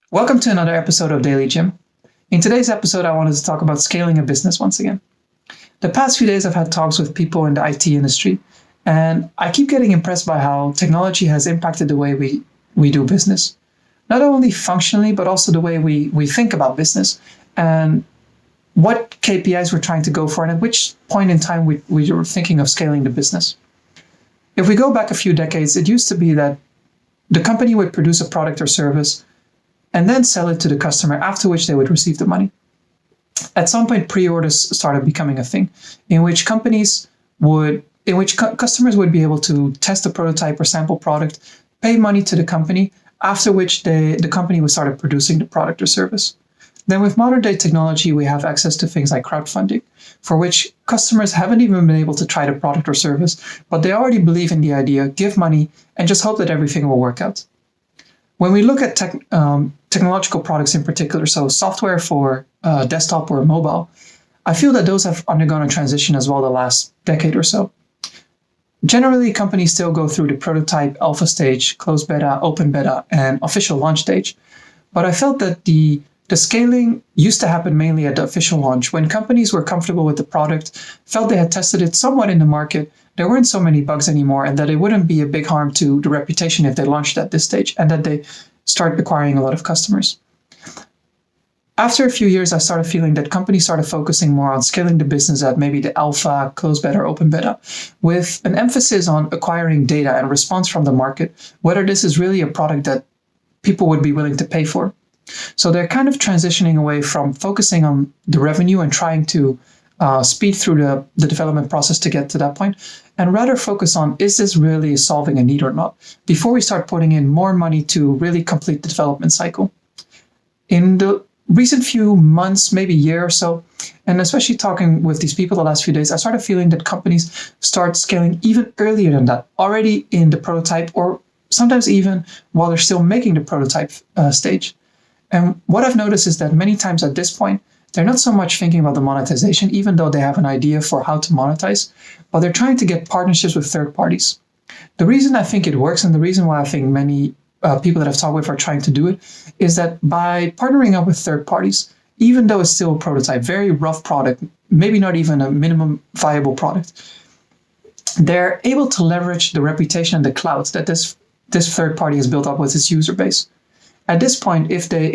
Welcome to another episode of Daily Gym. In today's episode, I wanted to talk about scaling a business once again. The past few days, I've had talks with people in the IT industry, and I keep getting impressed by how technology has impacted the way we do business. Not only functionally, but also the way we think about business and what KPIs we're trying to go for and at which point in time we were thinking of scaling the business. If we go back a few decades, it used to be that the company would produce a product or service and then sell it to the customer, after which they would receive the money. At some point, pre-orders started becoming a thing, in which customers would be able to test a prototype or sample product, pay money to the company, after which the company would start producing the product or service. Then with modern day technology, we have access to things like crowdfunding, for which customers haven't even been able to try the product or service, but they already believe in the idea, give money, and just hope that everything will work out. When we look at technological products in particular, so software for desktop or mobile, I feel that those have undergone a transition as well the last decade or so. Generally, companies still go through the prototype, alpha stage, closed beta, open beta, and official launch stage. But I felt that the scaling used to happen mainly at the official launch, when companies were comfortable with the product, felt they had tested it somewhat in the market, there weren't so many bugs anymore, and that it wouldn't be a big harm to the reputation if they launched at this stage, and that they start acquiring a lot of customers. After a few years, I started feeling that companies started focusing more on scaling the business at maybe the alpha, closed beta, or open beta, with an emphasis on acquiring data and response from the market, whether this is really a product that people would be willing to pay for. So they're kind of transitioning away from focusing on the revenue and trying to speed through the development process to get to that point, and rather focus on, is this really solving a need or not, before we start putting in more money to really complete the development cycle. In the recent few months, maybe year or so, and especially talking with these people the last few days, I started feeling that companies start scaling even earlier than that, already in the prototype, or sometimes even while they're still making the prototype stage. And what I've noticed is that many times at this point, they're not so much thinking about the monetization, even though they have an idea for how to monetize, but they're trying to get partnerships with third parties. The reason I think it works, and the reason why I think many people that I've talked with are trying to do it, is that by partnering up with third parties, even though it's still a prototype, very rough product, maybe not even a minimum viable product, they're able to leverage the reputation and the clout that this third party has built up with its user base. At this point, if they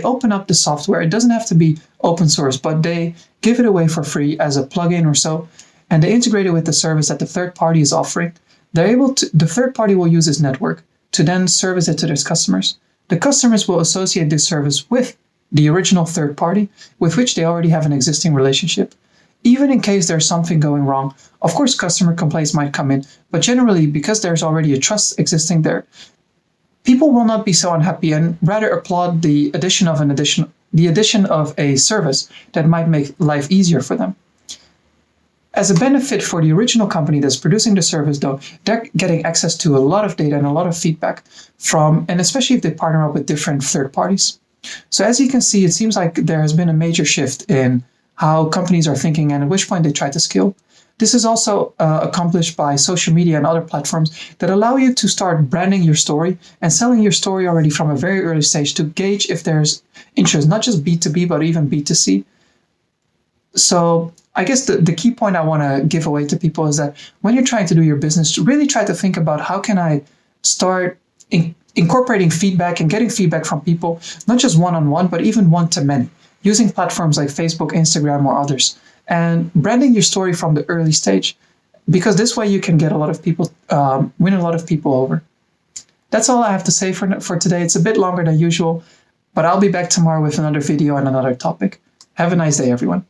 open up the software, it doesn't have to be open source, but they give it away for free as a plugin or so, and they integrate it with the service that the third party is offering, the third party will use this network to then service it to their customers. The customers will associate this service with the original third party, with which they already have an existing relationship. Even in case there's something going wrong, of course, customer complaints might come in, but generally, because there's already a trust existing there, people will not be so unhappy and rather applaud the addition of a service that might make life easier for them. As a benefit for the original company that's producing the service, though, they're getting access to a lot of data and a lot of feedback and especially if they partner up with different third parties. So as you can see, it seems like there has been a major shift in how companies are thinking and at which point they try to scale. This is also accomplished by social media and other platforms that allow you to start branding your story and selling your story already from a very early stage to gauge if there's interest, not just B2B, but even B2C. So I guess the key point I want to give away to people is that when you're trying to do your business, really try to think about how can I start incorporating feedback and getting feedback from people, not just one-on-one, but even one-to-many, using platforms like Facebook, Instagram, or others. And branding your story from the early stage, because this way you can get a lot of people, win a lot of people over. That's all I have to say for today. It's a bit longer than usual, but I'll be back tomorrow with another video and another topic. Have a nice day, everyone.